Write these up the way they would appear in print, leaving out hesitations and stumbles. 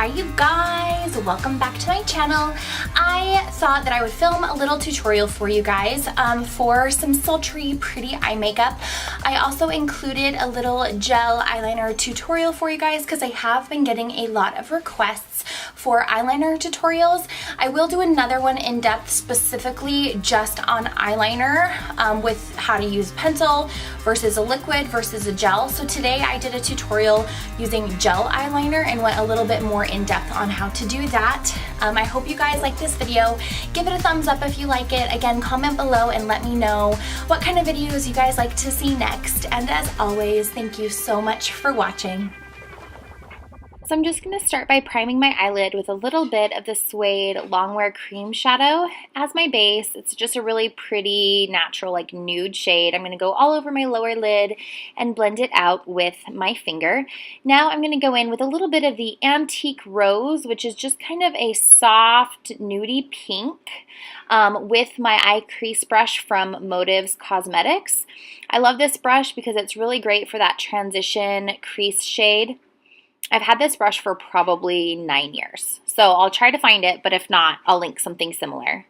Hi you guys, welcome back to my channel. I thought that I would film a little tutorial for you guys for some sultry pretty eye makeup. I also included a little gel eyeliner tutorial for you guys because I have been getting a lot of requests for eyeliner tutorials. I will do another one in depth specifically just on eyeliner with how to use pencil versus a liquid versus a gel. So today I did a tutorial using gel eyeliner and went a little bit more in depth on how to do that. I hope you guys like this video. Give it a thumbs up if you like it. Again, comment below and let me know what kind of videos you guys like to see next. And as always, thank you so much for watching. So I'm just going to start by priming my eyelid with a little bit of the Suede Longwear Cream Shadow as my base. It's just a really pretty, natural, like nude shade. I'm going to go all over my lower lid and blend it out with my finger. Now I'm going to go in with a little bit of the Antique Rose, which is just kind of a soft, nudie pink, with my eye crease brush from Motives Cosmetics. I love this brush because it's really great for that transition crease shade. I've had this brush for probably 9 years, so I'll try to find it, but if not, I'll link something similar.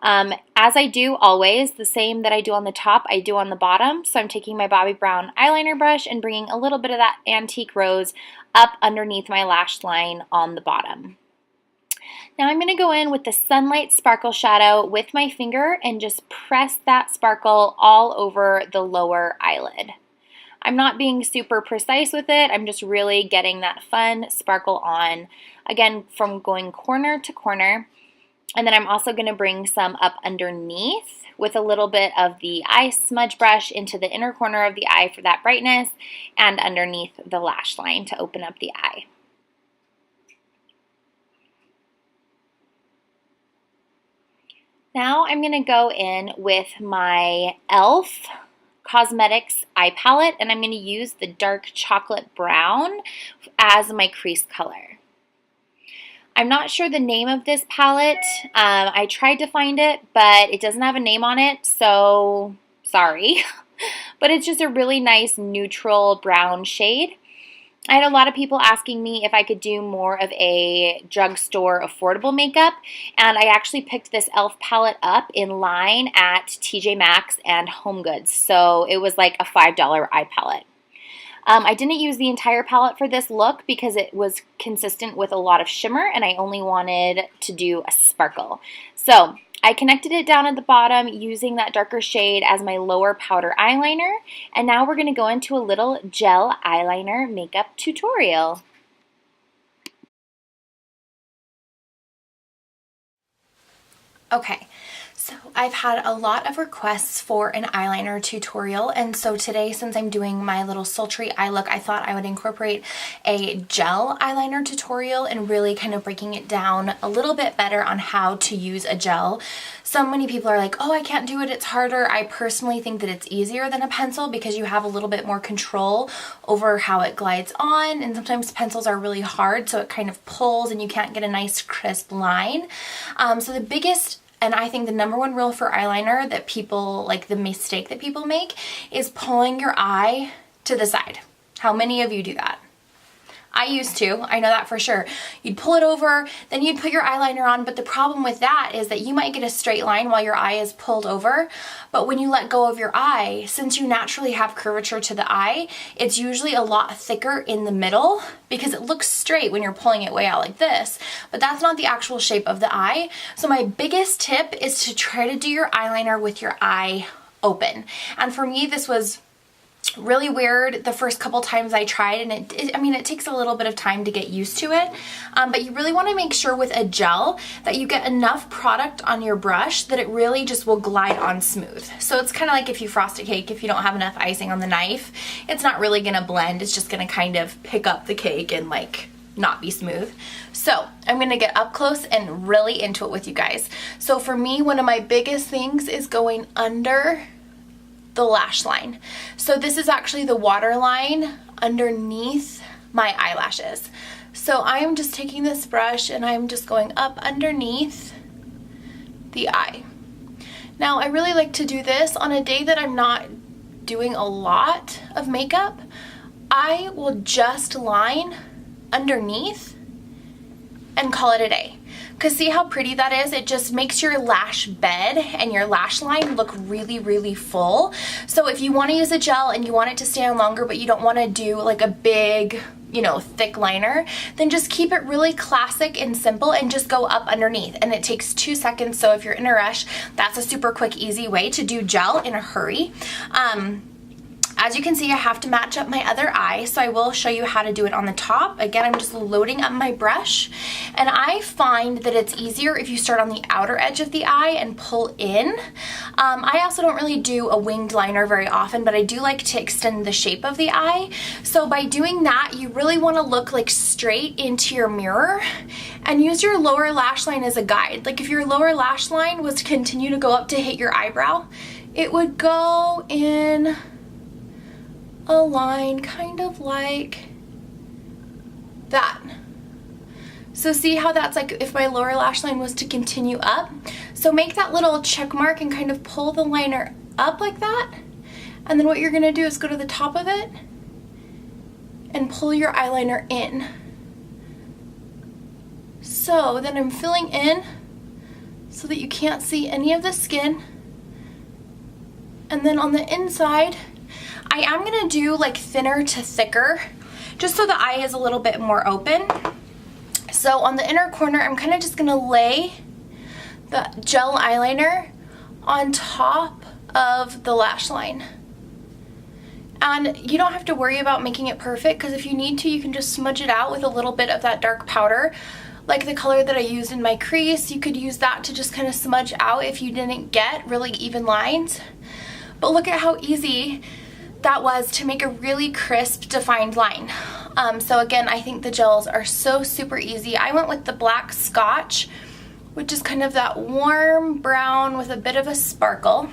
As I do always, the same that I do on the top, I do on the bottom. So I'm taking my Bobbi Brown eyeliner brush and bringing a little bit of that Antique Rose up underneath my lash line on the bottom. Now I'm going to go in with the Sunlight Sparkle Shadow with my finger and just press that sparkle all over the lower eyelid. I'm not being super precise with it. I'm just really getting that fun sparkle on, again, from going corner to corner. And then I'm also going to bring some up underneath with a little bit of the eye smudge brush into the inner corner of the eye for that brightness and underneath the lash line to open up the eye. Now I'm going to go in with my E.L.F. Cosmetics eye palette, and I'm going to use the dark chocolate brown as my crease color. I'm not sure the name of this palette. I tried to find it, but it doesn't have a name on it, so sorry. But it's just a really nice neutral brown shade. I had a lot of people asking me if I could do more of a drugstore affordable makeup, and I actually picked this E.L.F. palette up in line at TJMaxx and HomeGoods, so it was like a $5 eye palette. I didn't use the entire palette for this look because it was consistent with a lot of shimmer, and I only wanted to do a sparkle. So I connected it down at the bottom using that darker shade as my lower powder eyeliner, and now we're going to go into a little gel eyeliner makeup tutorial. Okay, so I've had a lot of requests for an eyeliner tutorial, and so today, since I'm doing my little sultry eye look, I thought I would incorporate a gel eyeliner tutorial and really kind of breaking it down a little bit better on how to use a gel. So many people are like, oh, I can't do it, it's harder. I personally think that it's easier than a pencil because you have a little bit more control over how it glides on, and sometimes pencils are really hard, so it kind of pulls and you can't get a nice crisp line. So the biggest, and I think the number one rule for eyeliner that people, like the mistake that people make, is pulling your eye to the side. How many of you do that? I used to, I know that for sure. You'd pull it over, then you'd put your eyeliner on, but the problem with that is that you might get a straight line while your eye is pulled over, but when you let go of your eye, since you naturally have curvature to the eye, it's usually a lot thicker in the middle because it looks straight when you're pulling it way out like this, but that's not the actual shape of the eye. So my biggest tip is to try to do your eyeliner with your eye open. And for me, this was really weird the first couple times I tried, and it takes a little bit of time to get used to it, but you really want to make sure with a gel that you get enough product on your brush that it really just will glide on smooth. So it's kind of like if you frost a cake, if you don't have enough icing on the knife, it's not really going to blend, it's just going to kind of pick up the cake and like not be smooth. So I'm going to get up close and really into it with you guys. So for me, one of my biggest things is going under the lash line. So this is actually the waterline underneath my eyelashes. So I am just taking this brush and I'm just going up underneath the eye. Now I really like to do this on a day that I'm not doing a lot of makeup. I will just line underneath and call it a day. Because see how pretty that is? It just makes your lash bed and your lash line look really, really full. So if you want to use a gel and you want it to stay on longer, but you don't want to do like a big, you know, thick liner, then just keep it really classic and simple and just go up underneath. And it takes 2 seconds, so if you're in a rush, that's a super quick, easy way to do gel in a hurry. As you can see, I have to match up my other eye, so I will show you how to do it on the top. Again, I'm just loading up my brush, and I find that it's easier if you start on the outer edge of the eye and pull in. I also don't really do a winged liner very often, but I do like to extend the shape of the eye. So by doing that, you really want to look like straight into your mirror and use your lower lash line as a guide. Like if your lower lash line was to continue to go up to hit your eyebrow, it would go in a line kind of like that. So see how that's like if my lower lash line was to continue up? So make that little check mark and kind of pull the liner up like that. And then what you're gonna do is go to the top of it and pull your eyeliner in. So then I'm filling in so that you can't see any of the skin. And then on the inside, I am gonna do like thinner to thicker, just so the eye is a little bit more open. So on the inner corner, I'm kind of just gonna lay the gel eyeliner on top of the lash line. And you don't have to worry about making it perfect, because if you need to, you can just smudge it out with a little bit of that dark powder. Like the color that I used in my crease, you could use that to just kind of smudge out if you didn't get really even lines. But look at how easy that was to make a really crisp, defined line. So again, I think the gels are so super easy. I went with the black Scotch, which is kind of that warm brown with a bit of a sparkle.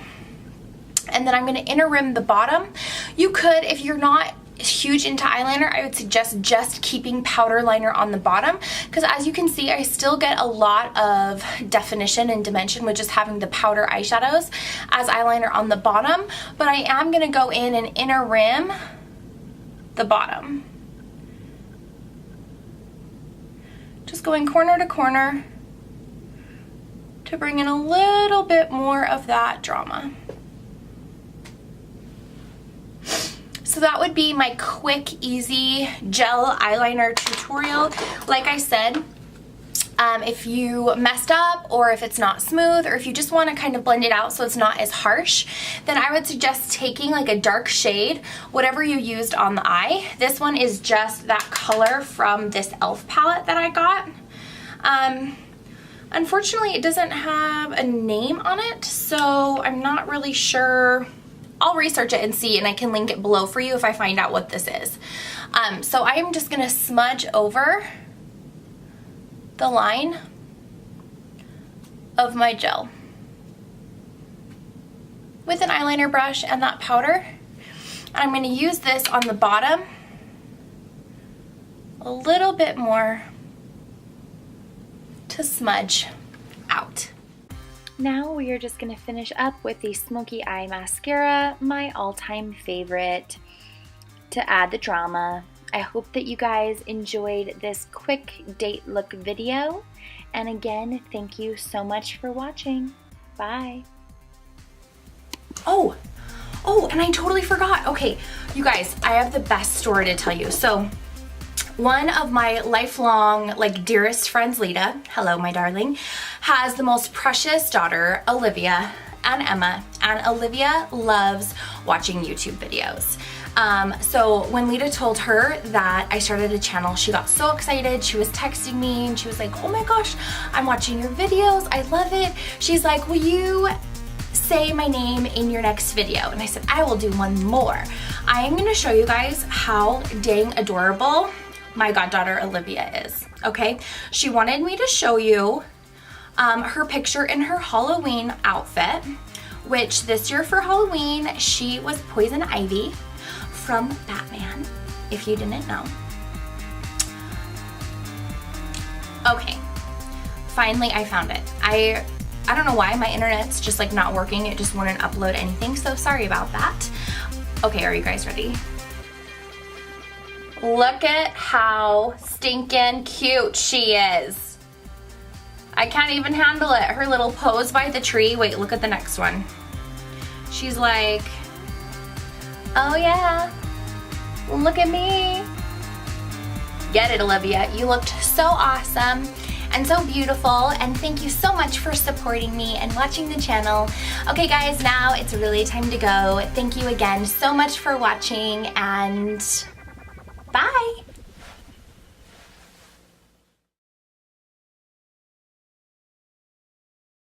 And then I'm gonna inner rim the bottom. You could, if you're not huge into eyeliner, I would suggest just keeping powder liner on the bottom, because as you can see, I still get a lot of definition and dimension with just having the powder eyeshadows as eyeliner on the bottom, but I am going to go in and inner rim the bottom. Just going corner to corner to bring in a little bit more of that drama. So that would be my quick, easy gel eyeliner tutorial. Like I said, if you messed up, or if it's not smooth, or if you just want to kind of blend it out so it's not as harsh, then I would suggest taking like a dark shade, whatever you used on the eye. This one is just that color from this E.L.F. palette that I got. Unfortunately, it doesn't have a name on it, so I'm not really sure. I'll research it and see, and I can link it below for you if I find out what this is. So I'm just gonna smudge over the line of my gel with an eyeliner brush and that powder. And I'm gonna use this on the bottom a little bit more to smudge out. Now we are just going to finish up with the Smoky Eye Mascara, my all-time favorite, to add the drama. I hope that you guys enjoyed this quick date look video. And again, thank you so much for watching. Bye. Oh, and I totally forgot. Okay, you guys, I have the best story to tell you. So one of my lifelong, like, dearest friends, Lita, hello my darling, has the most precious daughter, Olivia, and Emma, and Olivia loves watching YouTube videos. So when Lita told her that I started a channel, she got so excited. She was texting me and she was like, oh my gosh, I'm watching your videos, I love it. She's like, will you say my name in your next video? And I said, I will do one more. I am gonna show you guys how dang adorable my goddaughter Olivia is, okay? She wanted me to show you her picture in her Halloween outfit, which this year for Halloween, she was Poison Ivy from Batman, if you didn't know. Okay, finally I found it. I don't know why, my internet's just like not working. It just wouldn't upload anything, so sorry about that. Okay, are you guys ready? Look at how stinking cute she is. I can't even handle it. Her little pose by the tree. Wait, look at the next one. She's like, oh yeah, look at me. Get it, Olivia. You looked so awesome and so beautiful, and thank you so much for supporting me and watching the channel. Okay guys, now it's really time to go. Thank you again so much for watching, and bye.